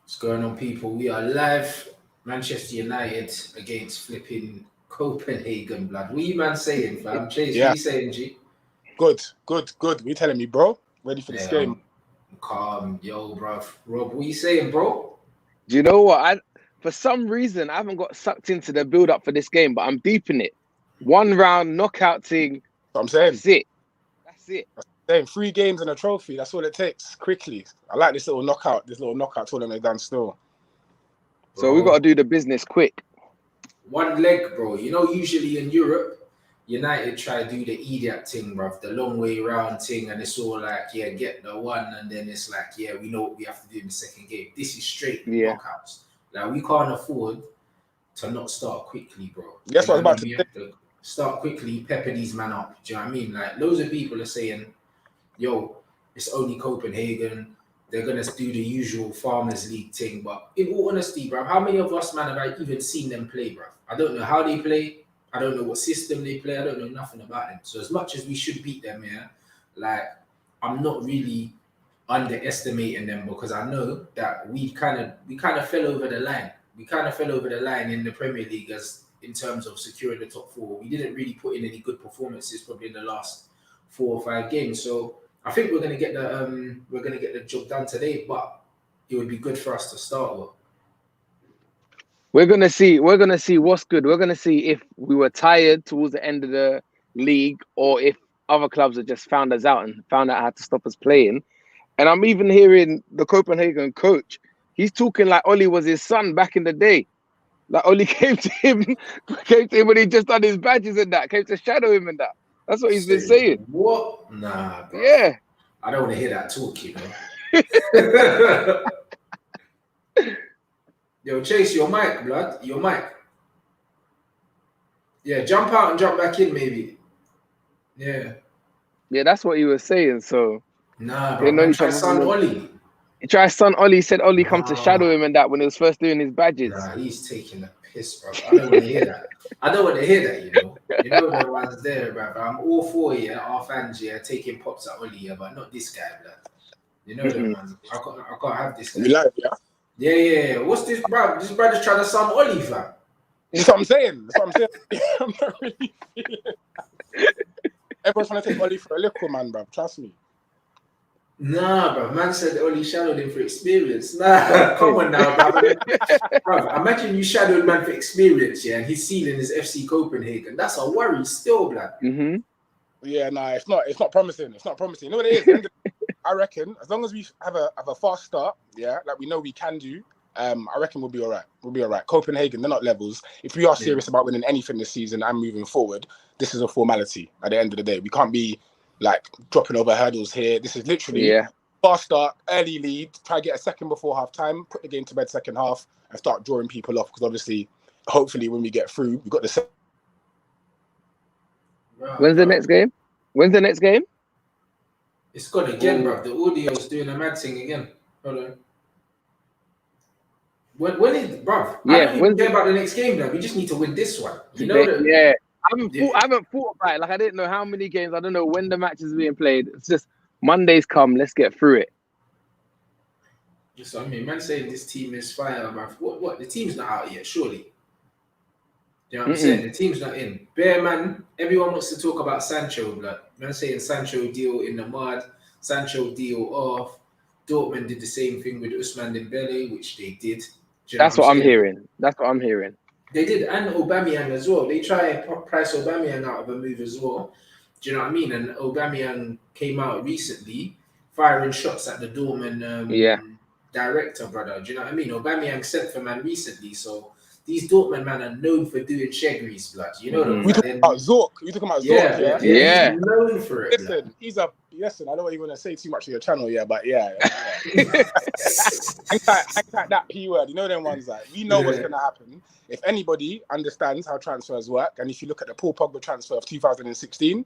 What's going on, people? We are live. Manchester United against flipping Copenhagen, blood. What you man saying, fam? Chase, what Yeah, you saying, G? good. What you telling me, bro? Ready for this Yeah, game? I'm calm. Yo, bruv. Rob, what you saying, bro? Do you know what? For some reason, I haven't got sucked into the build-up for this game, but I'm deep in it. One round knockout thing. What I'm saying. That's it. Saying 3 games and a trophy. That's all it takes. Quickly. I like this little knockout tournament done still. So we got to do the business quick. One leg, bro. You know, usually in Europe, United try to do the idiot thing, bruv, the long way round thing, and it's all like, yeah, get the one, and then it's like, yeah, we know what we have to do in the second game. This is straight knockouts. Like, we can't afford to not start quickly, bro. That's what I was about to say. We have to start quickly, pepper these man up. Do you know what I mean? Like, loads of people are saying, yo, it's only Copenhagen. They're going to do the usual Farmers League thing. But in all honesty, bruv, how many of us, man, have I even seen them play, bruv? I don't know how they play. I don't know what system they play. I don't know nothing about them. So as much as we should beat them, yeah, like, I'm not really underestimating them because I know that we kind of fell over the line. We kind of fell over the line in the Premier League as in terms of securing the top 4. We didn't really put in any good performances probably in the last 4 or 5 games. So I think we're gonna get the job done today, but it would be good for us to start with. We're gonna see what's good. We're gonna see if we were tired towards the end of the league or if other clubs have just found us out and found out how to stop us playing. And I'm even hearing the Copenhagen coach. He's talking like Oli was his son back in the day. Like Oli came to him when he just done his badges and that, came to shadow him and that. That's what he's been saying. What? Nah, bro. Yeah. I don't want to hear that talk, you know. Yo, Chase, your mic, blood. Your mic. Yeah, jump out and jump back in, maybe. Yeah. Yeah, that's what he was saying. So nah, bro. Man, try son Oli. He tried son Oli. He said Oli come to shadow him and that when he was first doing his badges. Nah, he's taking the piss, bro. I don't want to hear that. I don't want to hear that, you know. You know the ones there, bro. I'm all for our fans, taking pops at Oli, but not this guy, blood. You know the ones. I can't have this guy. You like, yeah? Yeah. What's this, bro? This brother's trying to son Oli, fam. That's what I'm saying. I'm not really feeling that. Everyone's trying to take Oli for a little, man, bro. Trust me. Nah, bro. Man said Oli shadowed him for experience. Nah, come on now, bro. Imagine you shadowed man for experience, and his ceiling is FC Copenhagen. That's a worry still, blood. Yeah, nah, it's not promising. It's not promising. You know what it is? I reckon as long as we have a fast start, like we know we can do, I reckon we'll be all right. We'll be all right. Copenhagen, they're not levels. If we are serious about winning anything this season and moving forward, this is a formality at the end of the day. We can't be like dropping over hurdles here. This is literally fast start, early lead, try to get a second before half time, put the game to bed second half and start drawing people off because obviously, hopefully when we get through, we've got the When's the next game? It's gone again, bro. The audio's doing a mad thing again. Hold on. When is, bruv? I don't even care about the next game, though. We just need to win this one. You know that? Yeah. I haven't thought about it. Like I didn't know how many games. I don't know when the match is being played. It's just Mondays come. Let's get through it. Just I mean, man, saying this team is fire, bruv. What? The team's not out yet, surely. You know what I'm saying? The team's not in. Bear man. Everyone wants to talk about Sancho, blood. Man saying Sancho deal in the mud. Sancho deal off. Dortmund did the same thing with Ousmane Dembele, which they did. That's what I'm hearing. They did, and Aubameyang as well. They try and price Aubameyang out of a move as well. Do you know what I mean? And Aubameyang came out recently, firing shots at the Dortmund director, brother. Do you know what I mean? Aubameyang sent for man recently, so these Dortmund man are known for doing shegries, blood. You know them. We talking about Zorc. Zorc, yeah. He's known for it. Listen, I don't even want to say too much to your channel, but hang tight that P word. You know them ones like we know what's gonna happen. If anybody understands how transfers work, and if you look at the Paul Pogba transfer of 2016,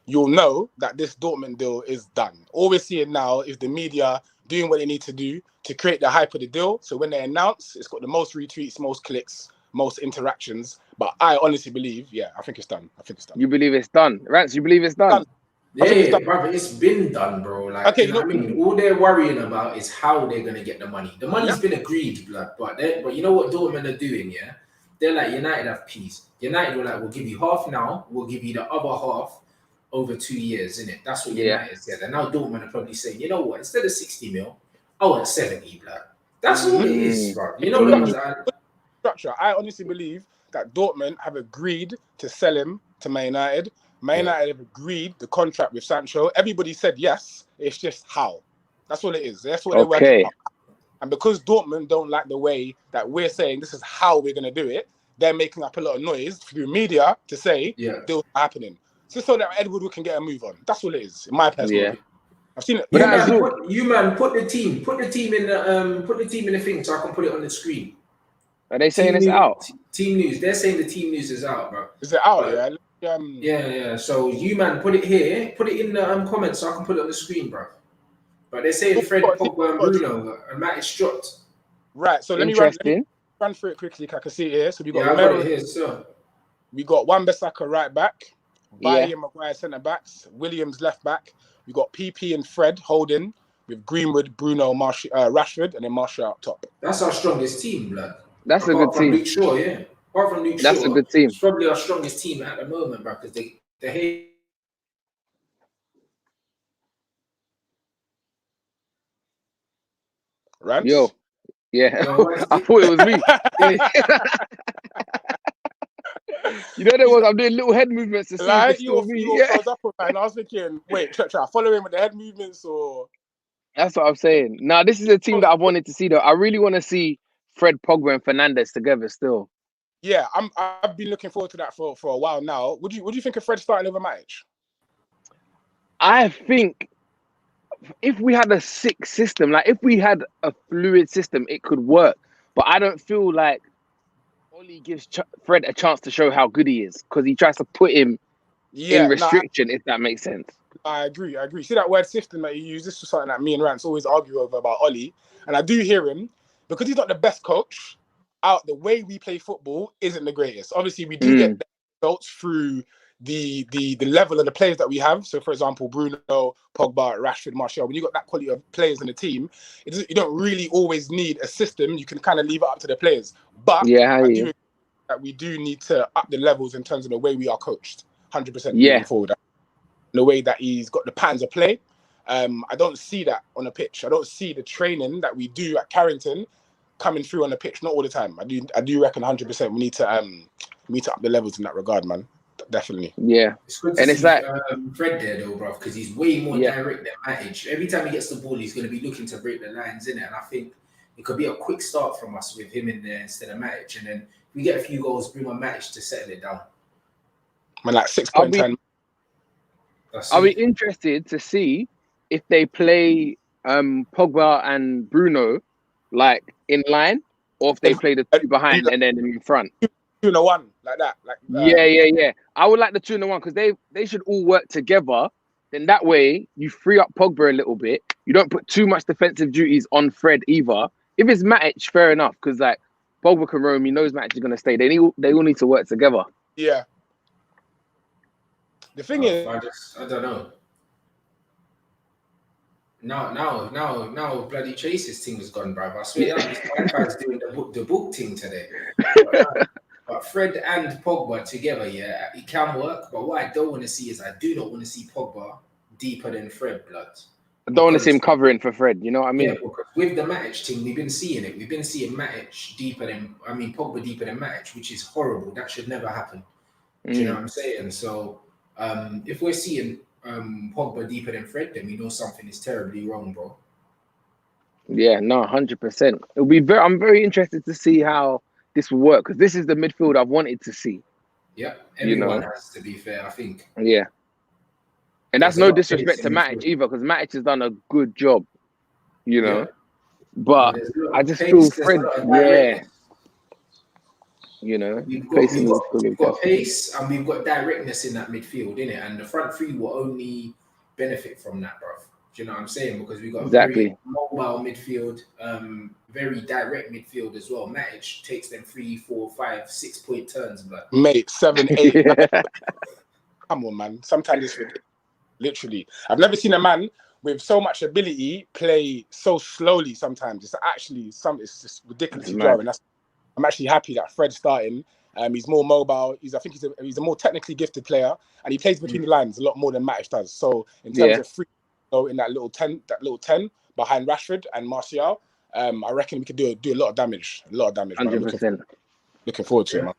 you'll know that this Dortmund deal is done. All we're seeing now is the media doing what they need to do to create the hype of the deal. So when they announce, it's got the most retweets, most clicks, most interactions. But I honestly believe, I think it's done. You believe it's done? Rants, you believe it's done? Yeah, brother, it's been done, bro. Like, Okay, do you know what I mean? All they're worrying about is how they're gonna get the money. The money's been agreed, blood. But you know what Dortmund are doing, yeah? They're like, United have peace. United were like, we'll give you half now, we'll give you the other half over 2 years, innit? That's what United said. And now Dortmund are probably saying, you know what? Instead of 60 mil, I want 70, blood. That's all it is, bro. You know the ones that structure. I honestly believe that Dortmund have agreed to sell him to Man United. Man United have agreed the contract with Sancho. Everybody said yes. It's just how. That's all it is. That's what they're working on. And because Dortmund don't like the way that we're saying this is how we're going to do it, they're making up a lot of noise through media to say deals are happening. Just so that Edward can get a move on. That's all it is, in my personal opinion. I've seen it. Put the team in the thing so I can put it on the screen. Are they saying it's out? Team news. They're saying the team news is out, bro. Is it out? Yeah. So you man, put it here. Put it in the comments so I can put it on the screen, bro. But they're saying Fred, Pogba, and Bruno, and Matt is dropped. Right. So let me run through it quickly. I can see it here. So we got Romero here, sir. We got Wan-Bissaka right back, Bailly and Maguire centre backs, Williams left back. We got PP and Fred holding with Greenwood, Bruno, Rashford, and then Martial up top. That's our strongest team, blood. That's a good team. Luke Shaw, yeah. Apart from Luke Shaw, that's a good team. It's probably our strongest team at the moment, bro, because they hate. Rants? Yo, yeah. I thought it was me. You know there was. I'm doing little head movements to see if it's still me. And I was thinking, wait, try following with the head movements or? That's what I'm saying. Now this is a team that I've wanted to see though. I really want to see Fred, Pogba, and Fernandes together still. Yeah, I've been looking forward to that for a while now. Would you think of Fred starting over Matic? I think if we had a sick system, like if we had a fluid system, it could work. But I don't feel like Oli gives Fred a chance to show how good he is because he tries to put him in restriction, if that makes sense. I agree. See that word system that you use? This is something that me and Rants always argue over about Oli. And I do hear him because he's not the best coach. The way we play football isn't the greatest. Obviously, we do get results through the level of the players that we have. So, for example, Bruno, Pogba, Rashford, Martial. When you got that quality of players in the team, you don't really always need a system. You can kind of leave it up to the players. But I do agree that we do need to up the levels in terms of the way we are coached. 100% moving forward. The way that he's got the patterns of play. I don't see that on the pitch. I don't see the training that we do at Carrington coming through on the pitch. Not all the time. I do reckon 100% we need to up the levels in that regard, man. Definitely. Yeah. It's good to see like Fred there though, bro, because he's way more direct than Matic. Every time he gets the ball, he's going to be looking to break the lines in it, and I think it could be a quick start from us with him in there instead of Matic, and then if we get a few goals, bring on Matic to settle it down. Man, like 6.10. I'll be interested to see if they play Pogba and Bruno like in line, or if they play the two behind and then in front. 2-1 like that. Yeah. I would like the 2-1 because they should all work together. Then that way you free up Pogba a little bit. You don't put too much defensive duties on Fred either. If it's Matic, fair enough, because like Pogba can roam. He knows Matic is going to stay. They all need to work together. Yeah. The thing is, I don't know. Now, bloody Chase's thing has gone, bruv. I swear this Wi-Fi's doing the book thing today. But Fred and Pogba together, it can work. But what I don't want to see is I do not want to see Pogba deeper than Fred, blood. I don't want to see him covering for Fred. You know what I mean? Yeah, because with the Matic thing, we've been seeing it. We've been seeing Pogba deeper than Matic, which is horrible. That should never happen. Do you know what I'm saying? So if we're seeing Pogba deeper than Fred, then we know something is terribly wrong, bro. Yeah, no, 100%. It'll be I'm very interested to see how this will work because this is the midfield I've wanted to see. Yeah, everyone has to be fair, I think. Yeah. And that's no disrespect to Matic either, because Matic has done a good job, you know. Yeah. But I just feel Fred, you know, we've got pace and we've got directness in that midfield, innit? And the front three will only benefit from that, bro. Do you know what I'm saying? Because we've got a very mobile midfield, very direct midfield as well. Matic takes them 3, 4, 5, 6 point turns, but mate, 7, 8. 9. Come on, man. Sometimes it's ridiculous. Literally, I've never seen a man with so much ability play so slowly. Sometimes it's just ridiculously jarring. I'm actually happy that Fred's starting. He's more mobile. I think he's a more technically gifted player, and he plays between the lines a lot more than Matic does. So in terms of free, in that little 10 behind Rashford and Martial, I reckon we could do a lot of damage. 100%. Looking forward to it, man.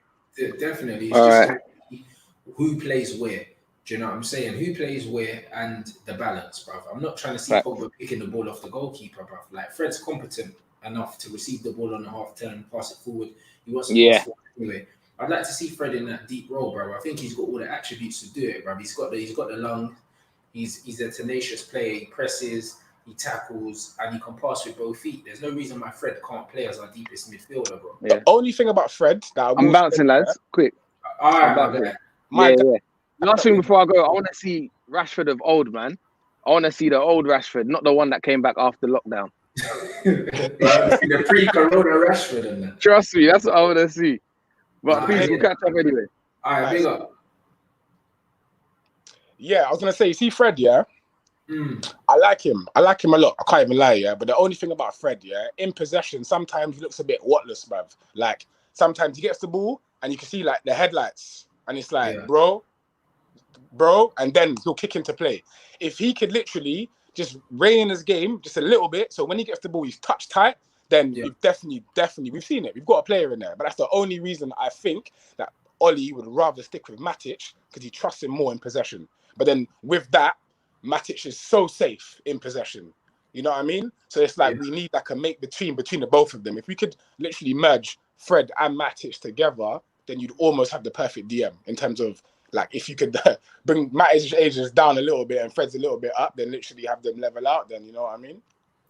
Definitely. It's just who plays where. Do you know what I'm saying? Who plays where and the balance, bruv. I'm not trying to see Pogba picking the ball off the goalkeeper, bruv. Like, Fred's competent enough to receive the ball on the half turn, pass it forward. He wants to pass forward anyway. I'd like to see Fred in that deep role, bruv. I think he's got all the attributes to do it, bruv. He's got the lung. He's a tenacious player. He presses, he tackles, and he can pass with both feet. There's no reason why Fred can't play as our deepest midfielder, bro. The only thing about Fred that I'm bouncing, lads. Quick. All right, my guy. Last thing before I go, I want to see Rashford of old, man. I want to see the old Rashford, not the one that came back after lockdown. The pre-corona Rashford and that. Trust me, that's what I want to see. But please, we'll catch up anyway. All right, big up. Yeah, I was going to say, see Fred, yeah? I like him. I like him a lot. I can't even lie, yeah? But the only thing about Fred, yeah, in possession, sometimes he looks a bit whatless, bruv. Like, sometimes he gets the ball and you can see, like, the headlights. And it's like, bro, and then he'll kick into play. If he could literally just rein in his game just a little bit, so when he gets the ball, he's touch tight, then you've definitely, we've seen it. We've got a player in there. But that's the only reason I think that Ollie would rather stick with Matic, because he trusts him more in possession. But then with that, Matic is so safe in possession. You know what I mean? So it's like we need like a make between the both of them. If we could literally merge Fred and Matic together, then you'd almost have the perfect DM in terms of, like, if you could bring Matic's ages down a little bit and Fred's a little bit up, then literally have them level out, then you know what I mean?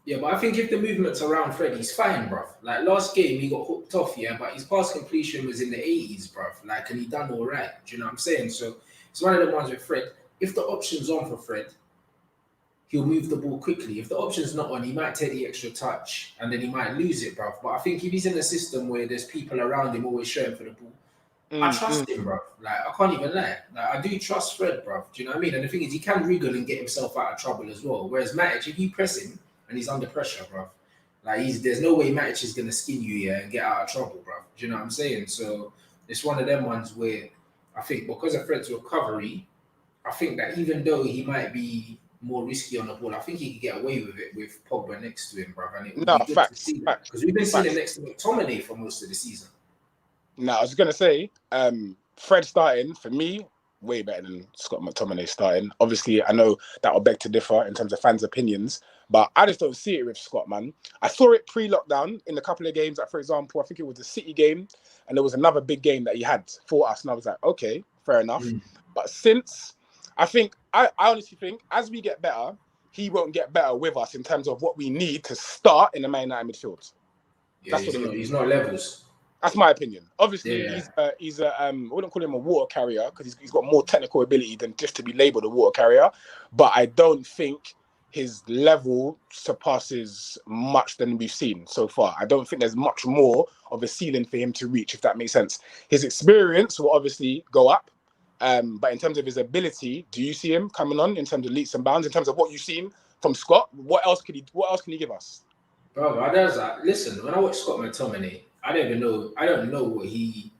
Yeah, but I think if the movement's around Fred, he's fine, bruv. Like, last game, he got hooked off, but his pass completion was in the 80s, bruv. Like, and he done all right. Do you know what I'm saying? So it's one of the ones with Fred. If the option's on for Fred, he'll move the ball quickly. If the option's not on, he might take the extra touch and then he might lose it, bruv. But I think if he's in a system where there's people around him always showing for the ball, I trust him, bruv. Like, I can't even lie. Like, I do trust Fred, bruv. Do you know what I mean? And the thing is, he can wriggle and get himself out of trouble as well. Whereas Matic, if you press him and he's under pressure, bruv, like, there's no way Matic is going to skin you and get out of trouble, bruv. Do you know what I'm saying? So it's one of them ones where I think because of Fred's recovery, I think that even though he might be more risky on the ball, I think he could get away with it with Pogba next to him, bruv. And it would be good to see that. Because we've been seeing him next to McTominay for most of the season. Now, I was going to say, Fred starting, for me, way better than Scott McTominay starting. Obviously, I know that will beg to differ in terms of fans' opinions, but I just don't see it with Scott, man. I saw it pre-lockdown in a couple of games. Like, for example, I think it was the City game, and there was another big game that he had for us, and I was like, okay, fair enough. But since, I honestly think, as we get better, he won't get better with us in terms of what we need to start in the Man United midfield. Yeah, he's not levels. That's my opinion. Obviously, he's I wouldn't call him a water carrier because he's got more technical ability than just to be labelled a water carrier. But I don't think his level surpasses much than we've seen so far. I don't think there's much more of a ceiling for him to reach, if that makes sense. His experience will obviously go up. But in terms of his ability, do you see him coming on in terms of leaps and bounds? In terms of what you've seen from Scott, what else can he give us? Bro, listen, when I watch Scott McTominay, I don't know what he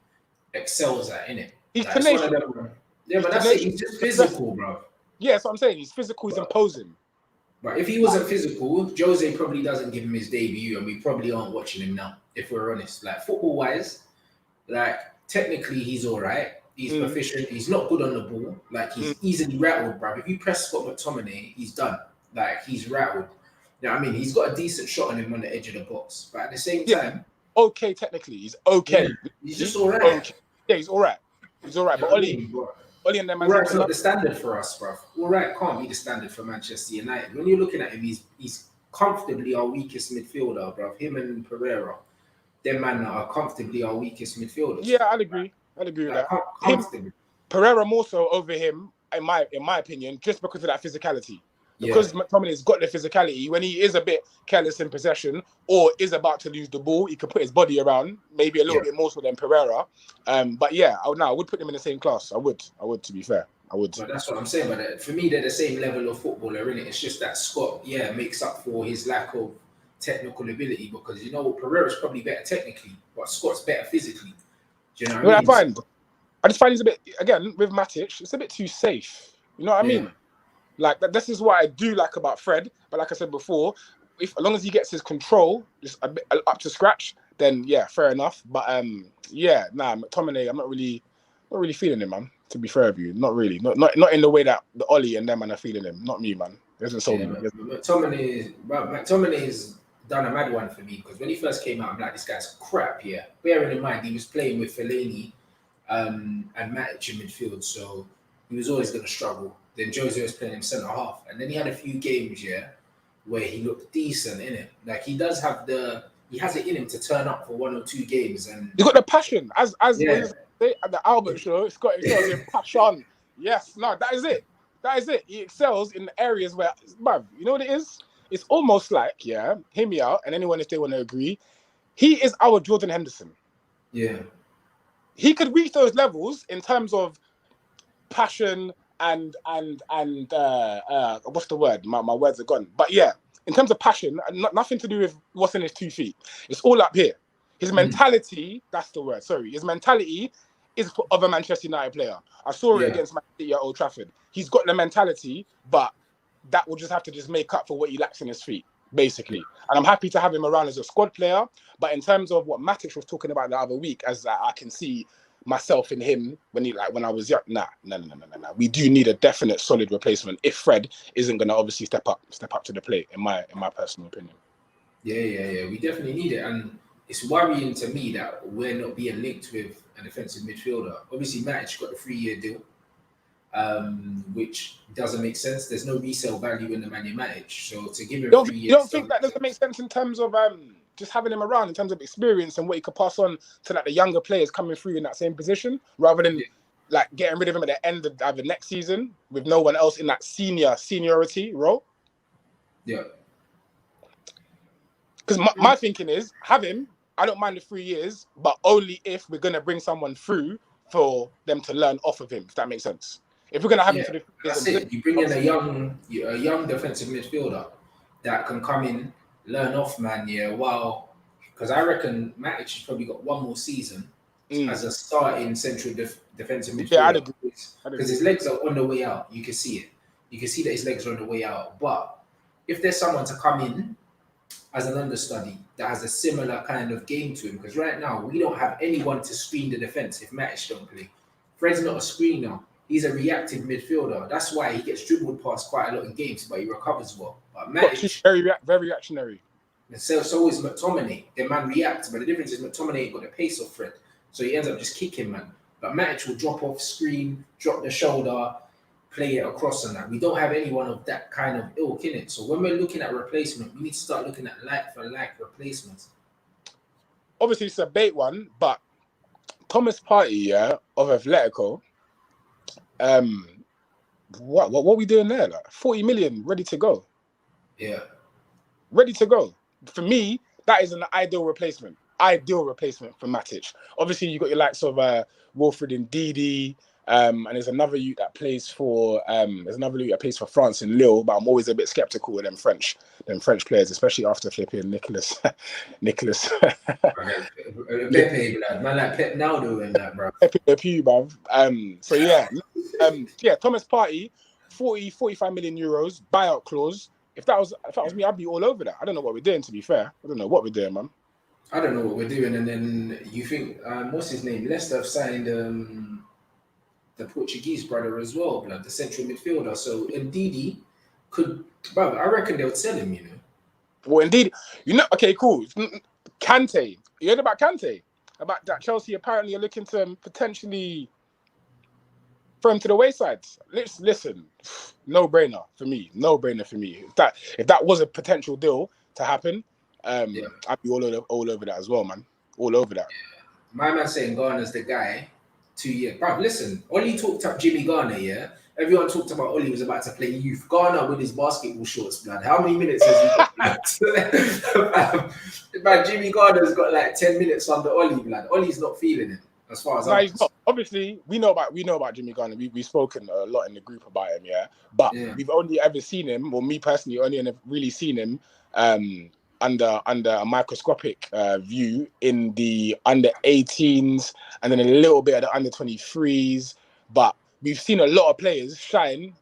excels at, innit? He's tenacious. But that's it. He's just physical, bro. Yeah, that's what I'm saying. He's physical, he's imposing. But if he wasn't physical, Jose probably doesn't give him his debut, and we probably aren't watching him now, if we're honest. Like, football-wise, like, technically, he's all right. He's proficient. He's not good on the ball. Like, he's easily rattled, bro. If you press Scott McTominay, he's done. Like, he's rattled. You know what I mean? He's got a decent shot on him on the edge of the box. But at the same time... okay, technically. He's okay. Yeah, he's just all right. Okay. Yeah, he's all right. He's all right. But Ollie and them... All right's not the standard for us, bro. All right can't be the standard for Manchester United. When you're looking at him, he's comfortably our weakest midfielder, bro. Him and Pereira. Them man are comfortably our weakest midfielders. Yeah, I'd agree. With that. Pereira more so over him, in my opinion, just because of that physicality. Because McTominay's got the physicality, when he is a bit careless in possession or is about to lose the ball, he can put his body around, maybe a little bit more so than Pereira. But yeah, I would put him in the same class. I would, to be fair. I would. But that's what I'm saying. But for me, they're the same level of footballer, innit? It's just that Scott, makes up for his lack of technical ability because Pereira's probably better technically, but Scott's better physically. Do you know what I mean? I just find he's a bit, again, with Matic, it's a bit too safe. You know what I mean? Like, this is what I do like about Fred. But like I said before, as long as he gets his control just a bit up to scratch, then yeah, fair enough. But McTominay, I'm not really feeling him, man. To be fair with you, not really, not in the way that the Ollie and them man are feeling him. Not me, man. He hasn't sold me. McTominay's done a mad one for me because when he first came out, I'm like, this guy's crap. Yeah, bearing in mind he was playing with Fellaini and Matic in midfield, so he was always going to struggle. Then Jose was playing him centre half, and then he had a few games, where he looked decent in it. Like he has it in him to turn up for 1 or 2 games, and he got the passion. As at the Albert show, it's got passion. Yes, no, that is it. That is it. He excels in the areas where, bruv, you know what it is? It's almost like, hear me out, and anyone if they want to agree, he is our Jordan Henderson. Yeah. He could reach those levels in terms of passion and what's the word? My words are gone. But yeah, in terms of passion, nothing to do with what's in his 2 feet. It's all up here. His mentality, that's the word, sorry. His mentality is of a Manchester United player. I saw it against Man City at Old Trafford. He's got the mentality, but that will just have to just make up for what he lacks in his feet, basically. And I'm happy to have him around as a squad player. But in terms of what Matic was talking about the other week, as I can see myself in him when I was young, no. We do need a definite solid replacement if Fred isn't going to obviously step up to the plate, in my personal opinion. Yeah. We definitely need it. And it's worrying to me that we're not being linked with an defensive midfielder. Obviously, Matic got a 3-year deal, which doesn't make sense. There's no resale value in the Man Matic. So to give him 3 years... You don't think that doesn't make sense in terms of just having him around, in terms of experience and what he could pass on to like the younger players coming through in that same position, rather than like getting rid of him at the end of the next season with no one else in that seniority role? Yeah. Because my thinking is, have him, I don't mind the 3 years, but only if we're going to bring someone through for them to learn off of him, if that makes sense. If we're going to have him for the 3 years... That's it. You bring in a young defensive midfielder that can come in, learn off, man, because I reckon Matic has probably got 1 more season as a starting central defensive midfielder. Yeah, I'd agree. Because his legs are on the way out. You can see it. You can see that his legs are on the way out. But if there's someone to come in as an understudy that has a similar kind of game to him, because right now we don't have anyone to screen the defense if Matic don't play. Fred's not a screener. He's a reactive midfielder. That's why he gets dribbled past quite a lot in games, but he recovers well. But Matic, very reactionary. And so is McTominay. The man reacts, but the difference is McTominay ain't got the pace of Fred, so he ends up just kicking, man. But Matic will drop off screen, drop the shoulder, play it across and that. We don't have anyone of that kind of ilk in it. So when we're looking at replacement, we need to start looking at like-for-like replacements. Obviously, it's a bait one, but Thomas Partey, of Atletico, what are we doing there? Like 40 million, ready to go. Yeah. Ready to go. For me, that is an ideal replacement for Matic. Obviously, you got your likes of Wilfred Ndidi, and there's another youth that plays for France in Lille, but I'm always a bit skeptical with them French players, especially after flipping Nicholas. Pepe, man, like Pep now doing that, bro. Pepe Le Pew, bruv. Thomas Partey, 45 million euros buyout clause. If that was me, I'd be all over that. I don't know what we're doing, to be fair. I don't know what we're doing, man. I don't know what we're doing. And then you think, what's his name? Leicester have signed the Portuguese brother as well, blood, the central midfielder. So Ndidi could, bro, I reckon they'll sell him, Well, indeed. Okay, cool. Kante. You heard about Kante? About that Chelsea apparently are looking to potentially throw him to the wayside. Listen, no brainer for me. If that was a potential deal to happen, I'd be all over that as well, man. All over that. Yeah. My man saying Garner's the guy. 2 years. Bro, listen, Ollie talked up Jimmy Garner, yeah? Everyone talked about Ollie was about to play youth. Garner with his basketball shorts, blood. How many minutes has he got? Man, Jimmy Garner's got like 10 minutes under Ollie, blood. Ollie's not feeling it. as far as No, he's not. Obviously, we know about Jimmy Garner. We've spoken a lot in the group about him, yeah. But we've only ever seen him, or me personally, only ever really seen him under a microscopic view in the under 18s and then a little bit of the under 23s. But we've seen a lot of players shine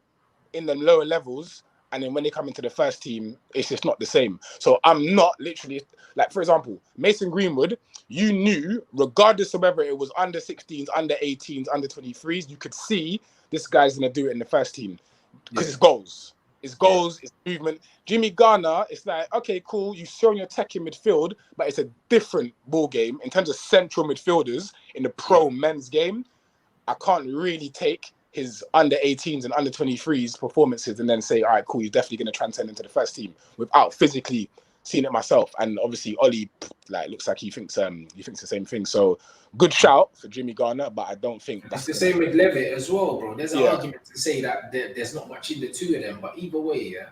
in the lower levels, and then when they come into the first team, it's just not the same. So I'm not literally, like, for example, Mason Greenwood, you knew, regardless of whether it was under 16s, under 18s, under 23s, you could see this guy's going to do it in the first team because it's goals. It's goals, it's movement. Jimmy Garner, it's like, okay, cool, you've shown your tech in midfield, but it's a different ball game in terms of central midfielders in the pro men's game. I can't really take his under 18s and under 23s performances and then say, all right, cool, he's definitely going to transcend into the first team without physically seeing it myself. And obviously, Ollie, like, looks like he thinks the same thing. So good shout for Jimmy Garner, but I don't think that's the same with Levitt as well, bro. There's an Yeah. argument to say that there's not much in the two of them, but either way, yeah,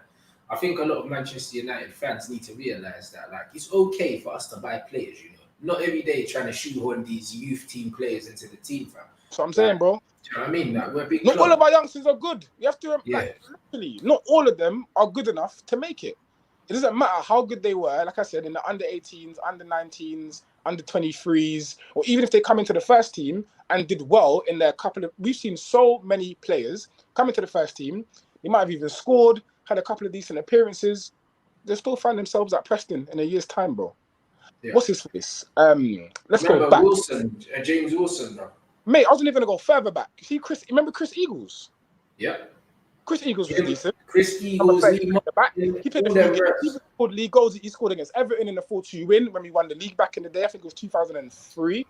I think a lot of Manchester United fans need to realize that, like, it's okay for us to buy players, you know, not every day trying to shoehorn these youth team players into the team, fam. That's what I'm saying, bro. Do you know what I mean? Like, we're a big Not club. all of our youngsters are good. You have to, like, literally, not all of them are good enough to make it. It doesn't matter how good they were, like I said, in the under 18s, under 19s, under 23s, or even if they come into the first team and did well in their couple of... We've seen so many players come into the first team. They might have even scored, had a couple of decent appearances. They still find themselves at Preston in a year's time, bro. Yeah. What's his face? Let's go back. Wilson, James Wilson, bro. Mate, I was only going to go further back. See, remember Chris Eagles? Yeah. Chris Eagles was decent. Chris Eagles, he played he scored league goals. He scored against Everton in the 4-2 win when we won the league back in the day. I think it was 2003.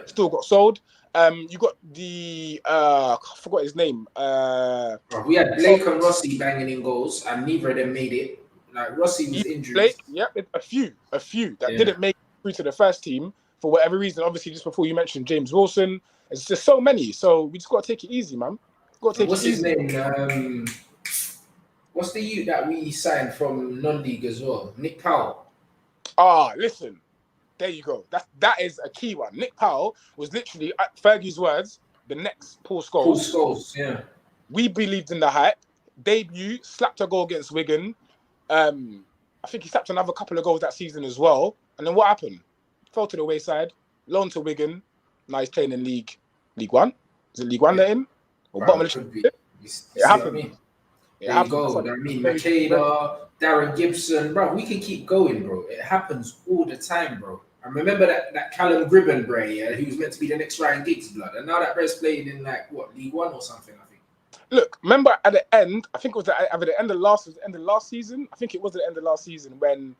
Still got sold. You got the I forgot his name. We had Blake and Rossi banging in goals, and neither of them made it. Like, Rossi was injured. Blake, a few that didn't make it through to the first team for whatever reason. Obviously, just before you mentioned James Wilson, it's just so many. So we just got to take it easy, man. What's his name? What's the youth that we signed from non-league as well? Nick Powell. Listen, there you go. That is a key one. Nick Powell was literally, at Fergie's words, the next Paul Scholes. Paul Scholes, yeah. We believed in the hype. Debut, slapped a goal against Wigan. I think he slapped another couple of goals that season as well. And then what happened? Fell to the wayside. Loaned to Wigan. Now he's playing in League One. Is it League One they're in? Or bottom of the it happened. There you go. I mean, Makeda, Darren Gibson, bro. We can keep going, bro. It happens all the time, bro. I remember that Callum Gribben, bro. Yeah, he was meant to be the next Ryan Giggs, blood, and now that bro's playing in League One or something. I think. Look, remember at the end? I think it was at the end of last season. I think it was at the end of last season when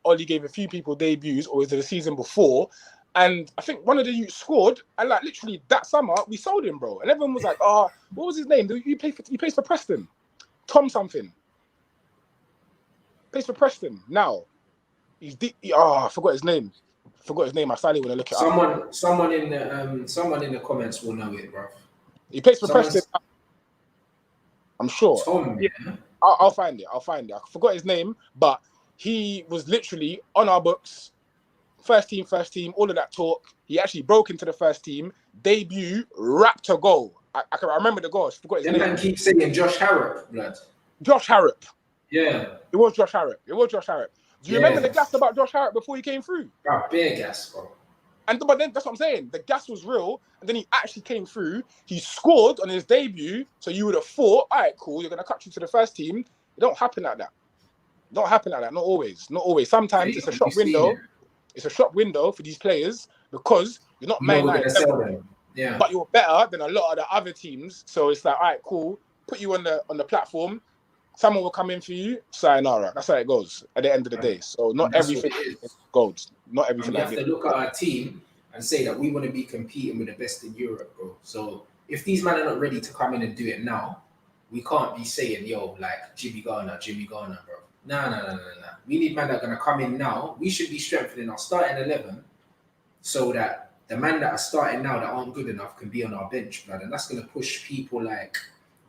Ollie gave a few people debuts, or was it the season before? And I think one of the youths scored, and like literally that summer we sold him, bro. And everyone was like, what was his name? He plays for Preston. Tom something. Plays for Preston now. I forgot his name. I sadly want to look it up. Someone in the comments will know it, bro. He plays for Preston. I'm sure. Tom, yeah. I'll find it. I forgot his name, but he was literally on our books. First team, all of that talk. He actually broke into the first team. Debut, wrapped a goal. I remember the goal. I forgot his name. Man keeps saying Josh Harrop, blood. Josh Harrop. Yeah. It was Josh Harrop. Do you remember the gas about Josh Harrop before he came through? Bare gas, bro. But then that's what I'm saying. The gas was real, and then he actually came through. He scored on his debut, so you would have thought, all right, cool, you're going to cut you to the first team. It don't happen like that. Not always. Sometimes it's a shop window. It's a shop window for these players because you're not Man United, but you're better than a lot of the other teams. So it's like, all right, cool. Put you on the platform. Someone will come in for you. Sayonara. That's how it goes at the end of the day. So not everything is gold. Not everything. We have to look at our team and say that we want to be competing with the best in Europe, bro. So if these men are not ready to come in and do it now, we can't be saying, yo, like Jimmy Garner, bro. No. We need men that are going to come in now. We should be strengthening our starting 11 so that the men that are starting now that aren't good enough can be on our bench, blood. And that's going to push people like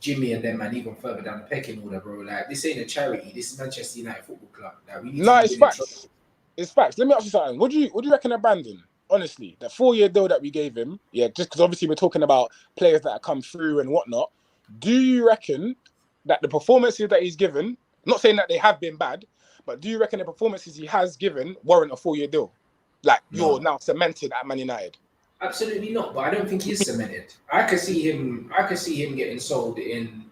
Jimmy and them, man, even further down the pecking order, bro. Like, this ain't a charity. This is Manchester United Football Club. Like, we need it's facts. It's facts. Let me ask you something. What do you reckon of Brandon? honestly, the 4-year deal that we gave him, yeah, just because obviously we're talking about players that have come through and whatnot. Do you reckon that the performances that he's given, not saying that they have been bad, but do you reckon the performances he has given warrant a 4-year deal? Like you're No, now cemented at Man United. absolutely not. But I don't think he's cemented. I could see him. I could see him getting sold in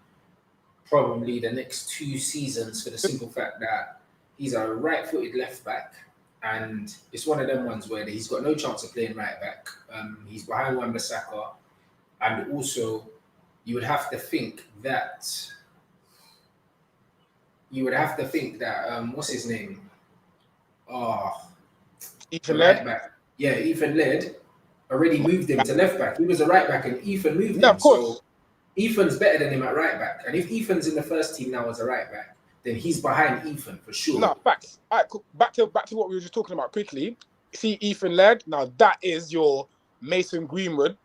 probably the next 2 seasons for the simple fact that he's a right-footed left back, and it's one of them ones where he's got no chance of playing right back. He's behind Wan-Bissaka, and also you would have to think that what's his name? Oh, the Ethan right Laird? back. Yeah, Ethan Laird already moved him to left back. He was a right back, and Ethan moved No, him. of course. So Ethan's better than him at right back. And if Ethan's in the first team now as a right back, then he's behind Ethan for No, sure. facts. All right, cool. Back to what we were just talking about quickly. See Ethan Laird. Now that is your Mason Greenwood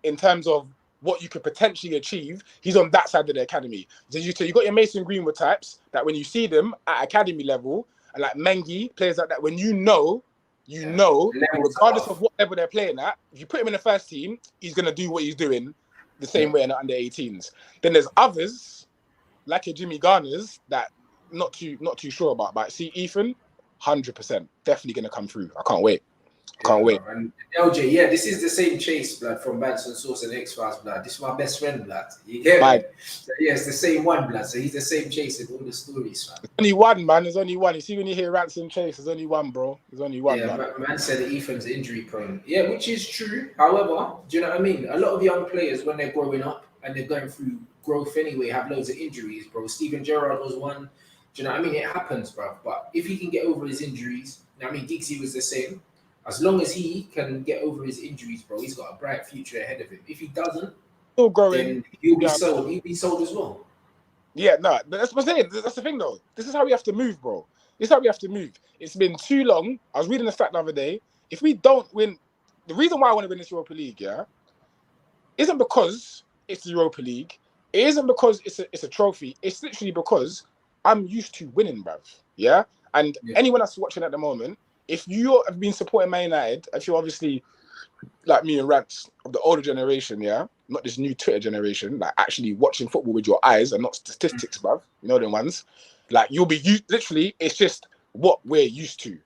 in terms of what you could potentially achieve. He's on that side of the academy. So you got your Mason Greenwood types that when you see them at academy level, and like Mengi, players like that, when you know that Levels regardless of off. what level they're playing at, if you put him in the first team, he's gonna do what he's doing the same way in the under 18s. Then there's others like your Jimmy Garners that not too sure about. But see Ethan, 100% definitely gonna come through. I can't wait. Yeah, Can't wait. bro. And LJ, yeah, this is the same Chase, blood, from Banson Source and X-Files, blood. This is my best friend, blood. You get Bye. me? So, yeah, it's the same one, blood. So he's the same Chase in all the stories, man. Only one, man. There's only one. You see when you hear Rants and Chase, there's only one, bro. There's only one, Yeah, man. man said that Ethan's injury prone. Yeah, which is true. However, do you know what I mean? A lot of young players, when they're growing up and they're going through growth anyway, have loads of injuries, bro. Steven Gerrard was one. Do you know what I mean? It happens, bro. But if he can get over his injuries, you know what I mean, Giggsy was the same. As long as he can get over his injuries, bro, he's got a bright future ahead of him. If he doesn't, Still growing. then he'll be Yeah. sold. He'll be sold as well. Yeah, no, that's what I'm saying. That's the thing, though. This is how we have to move, bro. This is how we have to move. It's been too long. I was reading the stat the other day. If we don't win, the reason why I want to win this Europa League, yeah, isn't because it's the Europa League. It isn't because it's a trophy. It's literally because I'm used to winning, bruv. Yeah? And Yeah. anyone that's watching at the moment, if you have been supporting Man United, if you're obviously like me and Rants of the older generation, yeah, not this new Twitter generation, like actually watching football with your eyes and not statistics, bruv. You know them ones. Like you'll be used, literally, it's just what we're used to.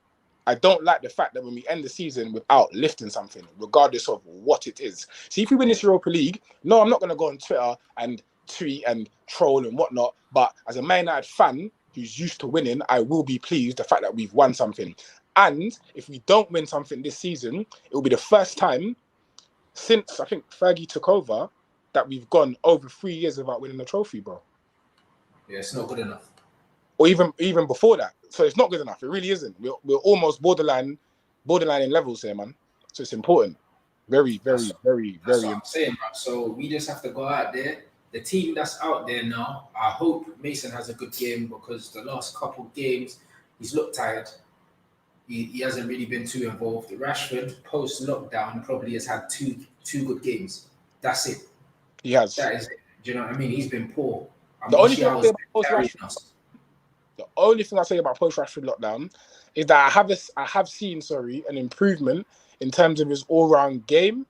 I don't like the fact that when we end the season without lifting something, regardless of what it is. See, if we win this Europa League, no, I'm not going to go on Twitter and tweet and troll and whatnot. But as a Man United fan who's used to winning, I will be pleased the fact that we've won something. And if we don't win something this season, it will be the first time since I think Fergie took over that we've gone over 3 years without winning a trophy, bro. Yeah, it's not good enough. Or even before that. So it's not good enough. It really isn't. We're almost borderline in levels here, man. So it's important. Very, very, That's very, That's very what I'm saying, bro. So we just have to go out there. The team that's out there now, I hope Mason has a good game because the last couple games he's looked tired. He hasn't really been too involved. Rashford post lockdown probably has had two good games. That's it. He has. That is it. Do you know what I mean? He's been poor. The only thing I say Martial's about post carrying Rashford, us. the only thing I say about post Rashford lockdown is that I have seen an improvement in terms of his all round game.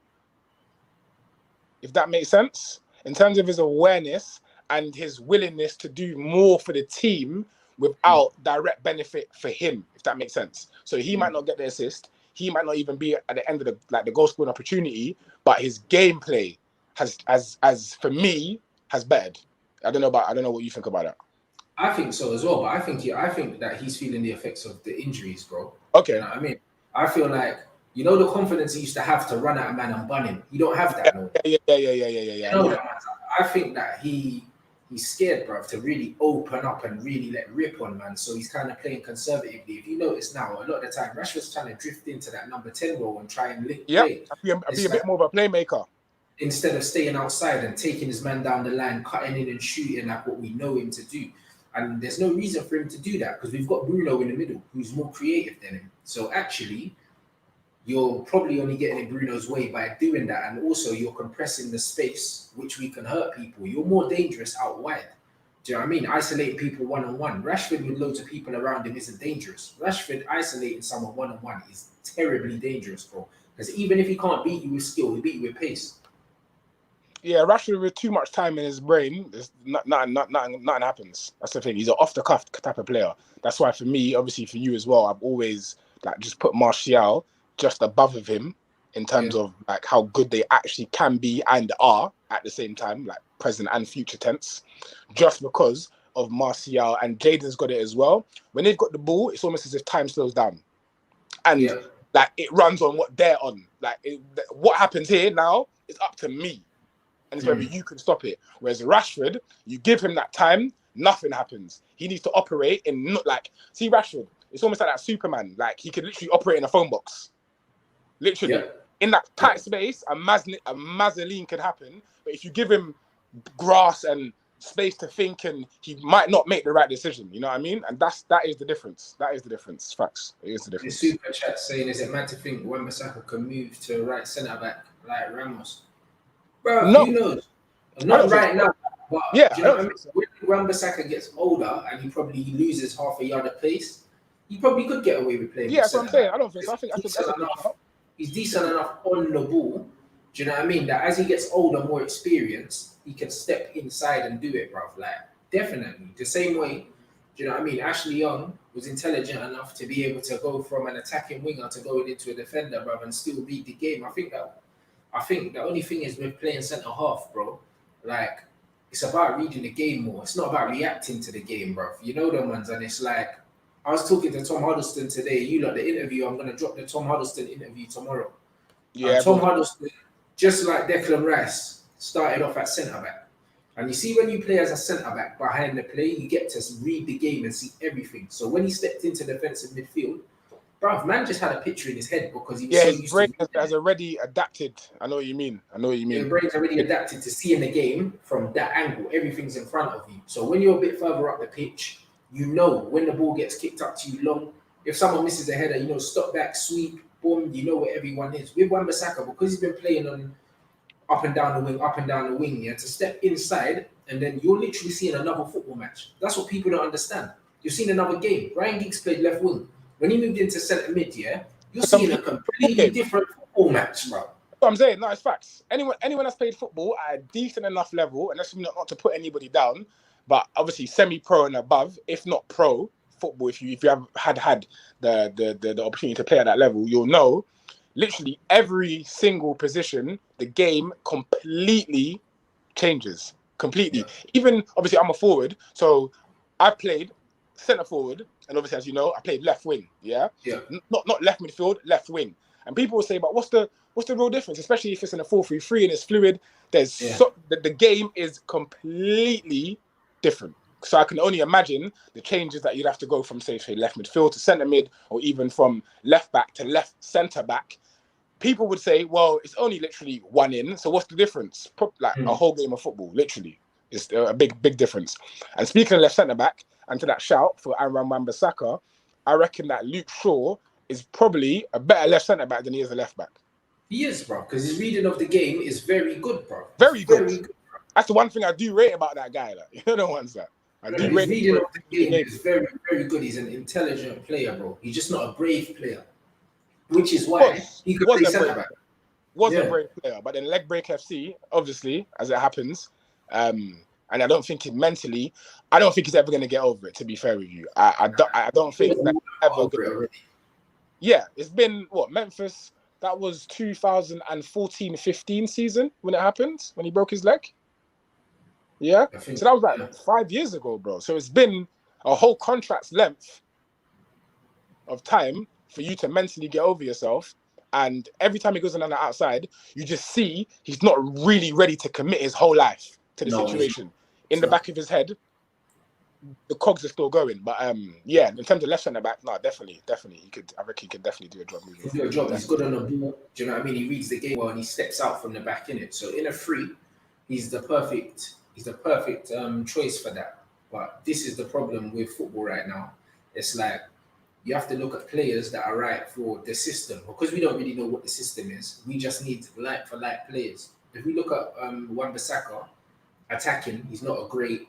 If that makes sense, in terms of his awareness and his willingness to do more for the team without direct benefit for him, if that makes sense. So he might not get the assist, he might not even be at the end of the goal scoring opportunity, but his gameplay has for me has bettered. I don't know what you think about that. I think so as well, but I think that he's feeling the effects of the injuries, bro. Okay. You know what I mean? I feel like the confidence he used to have to run at a man and bun him. You don't have that no. Yeah. You know, I think that he's scared, bruv, to really open up and really let rip on man. So he's kind of playing conservatively. If you notice now, a lot of the time, Rashford's trying to drift into that number 10 role and try and lick play. I'd be a bit more of a playmaker. Instead of staying outside and taking his man down the line, cutting in and shooting like what we know him to do. And there's no reason for him to do that because we've got Bruno in the middle who's more creative than him. So actually, you're probably only getting in Bruno's way by doing that. And also you're compressing the space, which we can hurt people. You're more dangerous out wide. Do you know what I mean? Isolating people one-on-one. Rashford with loads of people around him isn't dangerous. Rashford isolating someone one-on-one is terribly dangerous, bro. Because even if he can't beat you with skill, he beat you with pace. Yeah, Rashford with too much time in his brain, nothing happens. That's the thing. He's an off-the-cuff type of player. That's why for me, obviously for you as well, I've always like just put Martial just above of him in terms of like how good they actually can be and are at the same time, like present and future tense, just because of Martial, and Jaden's got it as well. When they've got the ball, it's almost as if time slows down. And like it runs on what they're on. Like what happens here now is up to me. And it's whether you can stop it. Whereas Rashford, you give him that time, nothing happens. He needs to operate in not like, see Rashford, it's almost like that Superman. Like he could literally operate in a phone box. Literally. In that tight space, a Mazzoline can happen. But if you give him grass and space to think, and he might not make the right decision. You know what I mean? And that is the difference. That is the difference. Facts. It is the difference. The super chat saying, is it mad to think Wan-Bissaka can move to right centre back like Ramos? Bro, no. who knows? Not right now. But yeah, do you know what I mean? So. When Wan-Bissaka gets older and he probably loses half a yard of pace, he probably could get away with playing. Yeah, that's what I'm saying. I don't think so. I think he's decent enough on the ball. Do you know what I mean? That as he gets older, more experienced, he can step inside and do it, bro. Like, definitely. The same way, do you know what I mean? Ashley Young was intelligent enough to be able to go from an attacking winger to going into a defender, bro, and still beat the game. I think the only thing is with playing centre half, bro, like, it's about reading the game more. It's not about reacting to the game, bro. You know them ones, and it's like, I was talking to Tom Huddleston today. You lot, the interview, I'm going to drop the Tom Huddleston interview tomorrow. Yeah, Tom Huddleston, just like Declan Rice, started off at centre-back. And you see when you play as a centre-back behind the play, you get to read the game and see everything. So when he stepped into defensive midfield, bruv, man just had a picture in his head because he was so used to... his brain has already adapted. I know what you mean. His brain's already adapted to seeing the game from that angle. Everything's in front of you. So when you're a bit further up the pitch, you know when the ball gets kicked up to you long, if someone misses a header, you know, stop back, sweep, boom, you know where everyone is. With Wan-Bissaka, because he's been playing on up and down the wing, yeah, to step inside, and then you're literally seeing another football match. That's what people don't understand. You're seeing another game. Ryan Giggs played left wing. When he moved into centre mid, yeah, you're seeing a completely different football match, bro. That's what I'm saying. No, it's facts. Anyone that's played football at a decent enough level, and that's not to put anybody down, but obviously semi-pro and above, if not pro football, if you have had the opportunity to play at that level, you'll know literally every single position, the game completely changes. Completely. Even obviously I'm a forward, so I played centre forward, and obviously as you know, I played left wing. Not left midfield, left wing. And people will say, but what's the real difference? Especially if it's in a 4-3-3 and it's fluid. The game is completely different. So I can only imagine the changes that you'd have to go from, say left midfield to centre mid, or even from left back to left centre back. People would say, well, it's only literally one in. So what's the difference? Like a whole game of football, literally. It's a big difference. And speaking of left centre back, and to that shout for Aaron Wan-Bissaka, I reckon that Luke Shaw is probably a better left centre back than he is a left back. He is, bro, because his reading of the game is very good, bro. Very good. That's the one thing I do rate about that guy. Like, you know the ones that his reading of the game is very, very good. He's an intelligent player, bro. He's just not a brave player, which is why he could play centre back. Was a brave player, but then leg break FC, obviously, as it happens, and I don't think mentally, I don't think he's ever going to get over it. To be fair with you, I don't think that ever. Yeah, it's been Memphis. That was 2014-15 season when it happened, when he broke his leg. Yeah, so that was like 5 years ago, bro. So it's been a whole contract's length of time for you to mentally get over yourself. And every time he goes on the outside, you just see he's not really ready to commit his whole life to the situation. In the back of his head, the cogs are still going. But in terms of left centre back, no, definitely, I reckon he could definitely do a job. He's good on the ball. Do you know what I mean? He reads the game well and he steps out from the back in it. So in a free, he's the perfect choice for that. But this is the problem with football right now. It's like you have to look at players that are right for the system, because we don't really know what the system is. We just need like for like players. If we look at Wan-Bissaka attacking, he's not a great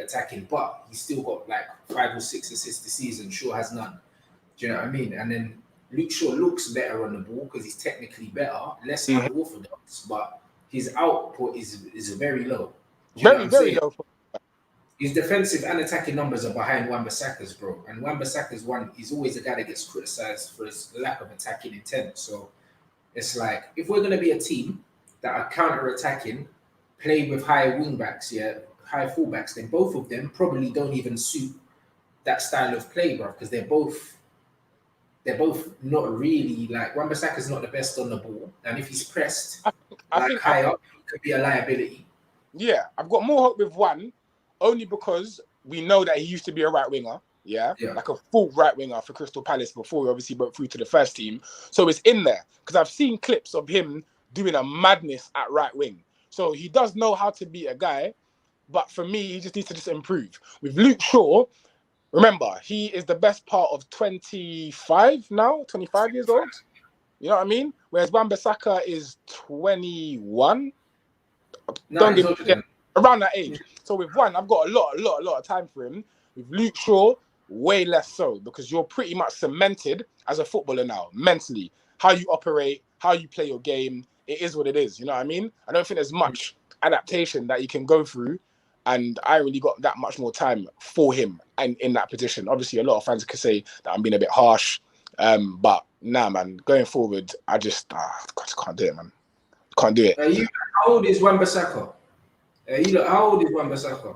attacking, but he's still got like 5 or 6 assists this season. Shaw has none. Do you know what I mean? And then Luke Shaw looks better on the ball because he's technically better, less unorthodox, but his output is very low. Do you know what Very, I'm very saying? low. His defensive and attacking numbers are behind Wan-Bissaka's, bro. And Wan-Bissaka's one, he's always the guy that gets criticized for his lack of attacking intent. So it's like, if we're going to be a team that are counter-attacking, play with high wingbacks, high fullbacks, then both of them probably don't even suit that style of play, bro, because they're both not really, like, Wan-Bissaka's not the best on the ball. And if he's pressed, I think high up, it could be a liability. Yeah, I've got more hope with one, only because we know that he used to be a right winger, like a full right winger for Crystal Palace before he obviously went through to the first team. So it's in there because I've seen clips of him doing a madness at right wing. So he does know how to be a guy, but for me, he just needs to just improve. With Luke Shaw, remember, he is the best part of 25 now, 25 years old. You know what I mean? Whereas Wan-Bissaka is 21. No, he's older than Around that age. So with one, I've got a lot of time for him. With Luke Shaw, way less so, because you're pretty much cemented as a footballer now, mentally. How you operate, how you play your game, it is what it is. You know what I mean? I don't think there's much adaptation that you can go through, and I really got that much more time for him and in that position. Obviously, a lot of fans could say that I'm being a bit harsh, but nah, man. Going forward, I just can't do it, man. Can't do it. How old is Wan-Bissaka? How old is Wan-Bissaka?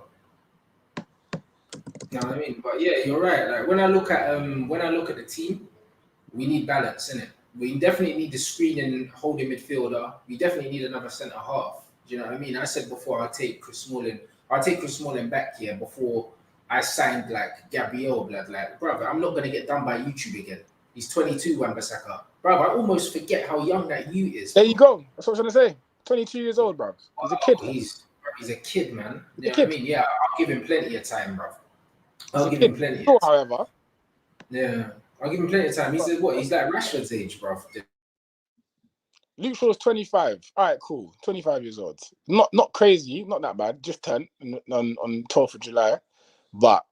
You know what I mean? But yeah, you're right. Like when I look at the team, we need balance, innit? We definitely need the screening holding midfielder. We definitely need another centre half. Do you know what I mean? I said before I'll take Chris Smalling back here before I signed like Gabriel blood. Like, brother, I'm not gonna get done by YouTube again. He's 22, Wan-Bissaka. Brother, I almost forget how young that you is. There you go. That's what I was trying to say. 22 years old, bro. He's a kid. He's a kid, man. He's You know what I mean? Yeah, I'll give him plenty of time, bro. I'll give him plenty of time. However. Yeah, I'll give him plenty of time. He's like Rashford's age, bro. Luke Shaw's 25. All right, cool. 25 years old. Not crazy, not that bad. Just turned on 12th of July. But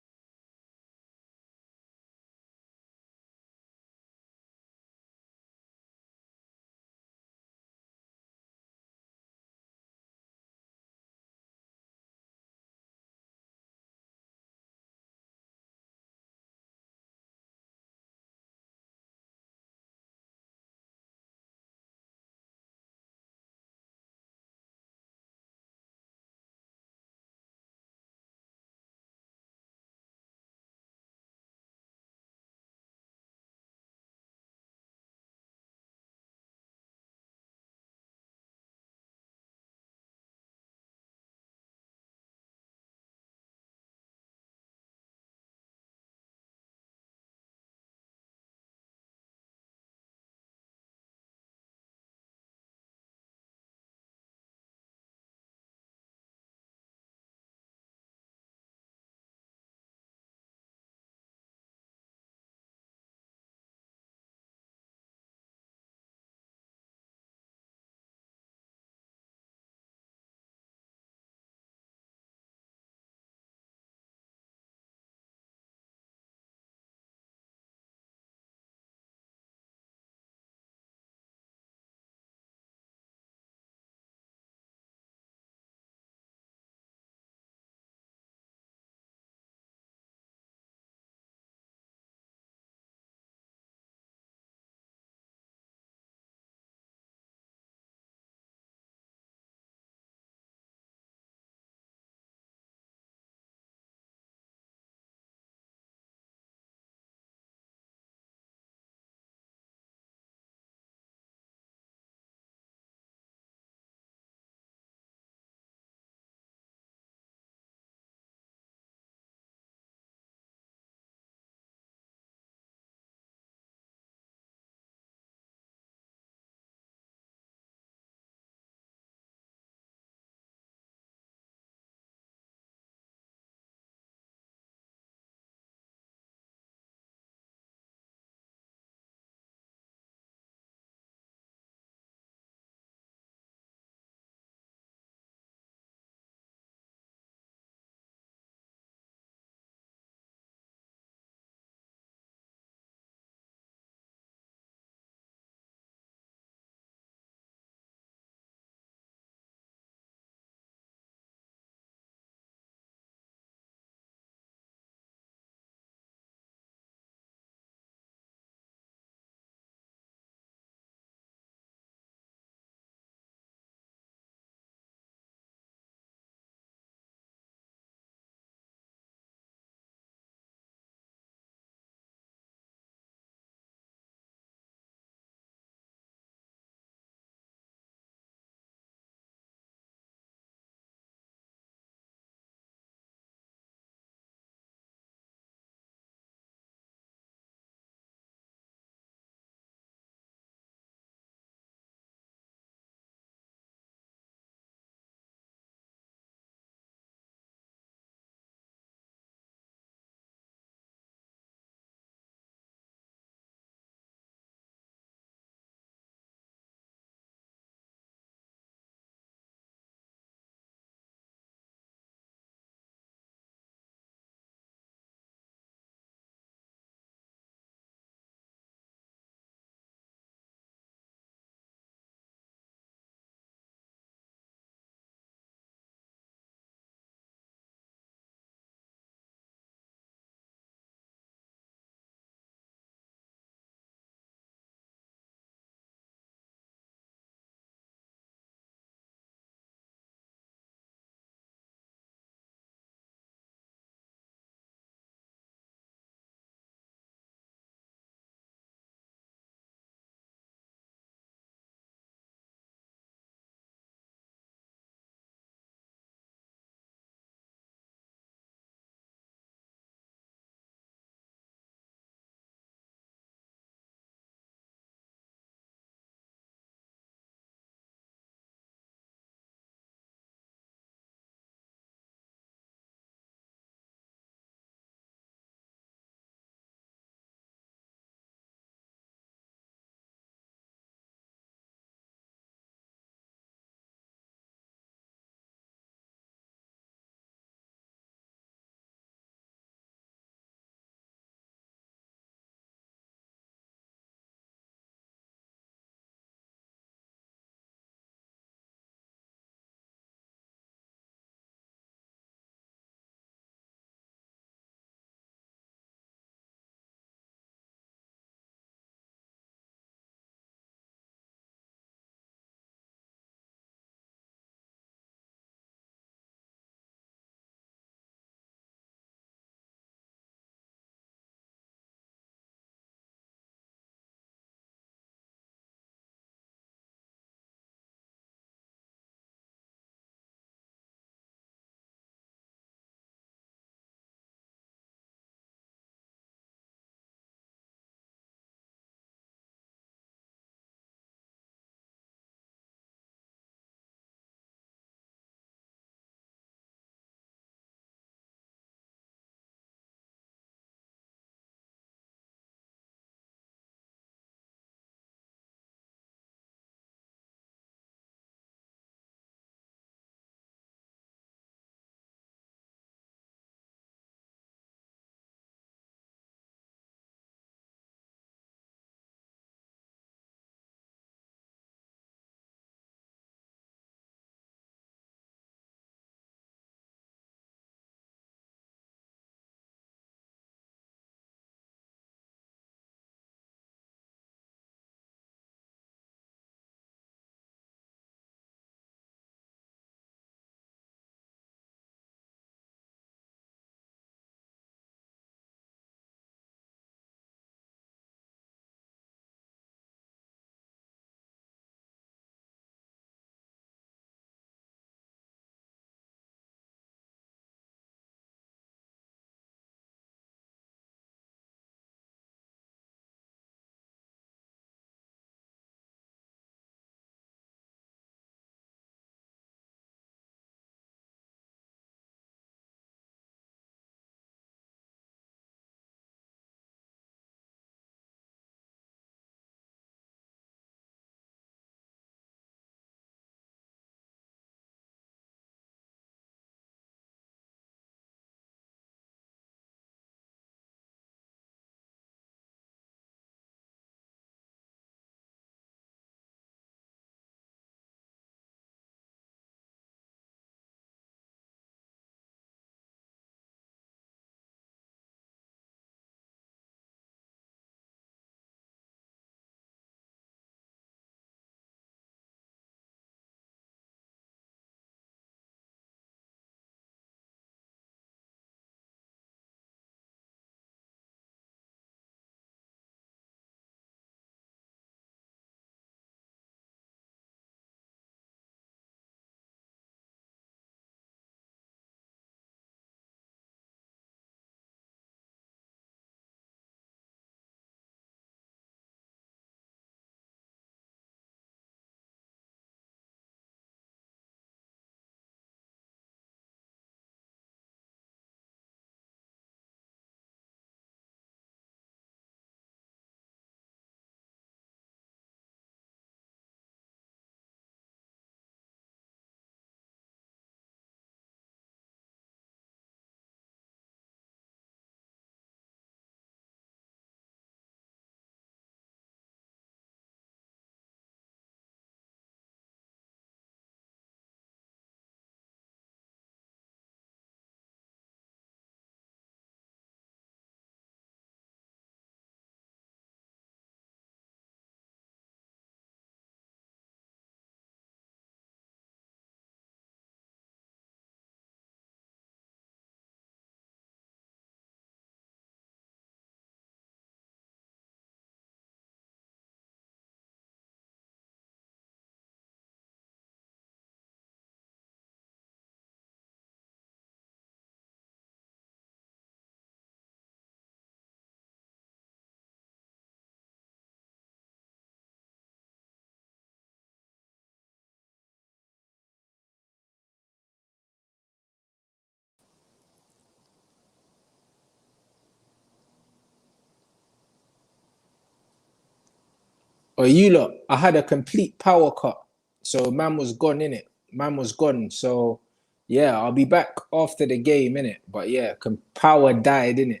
Or you lot, I had a complete power cut. So man was gone, innit? Man was gone. So yeah, I'll be back after the game, innit? But yeah, power died, innit?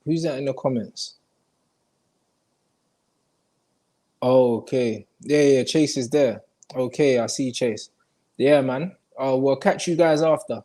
Who's that in the comments? Oh, okay. Yeah, Chase is there. Okay, I see Chase. Yeah, man. We'll catch you guys after.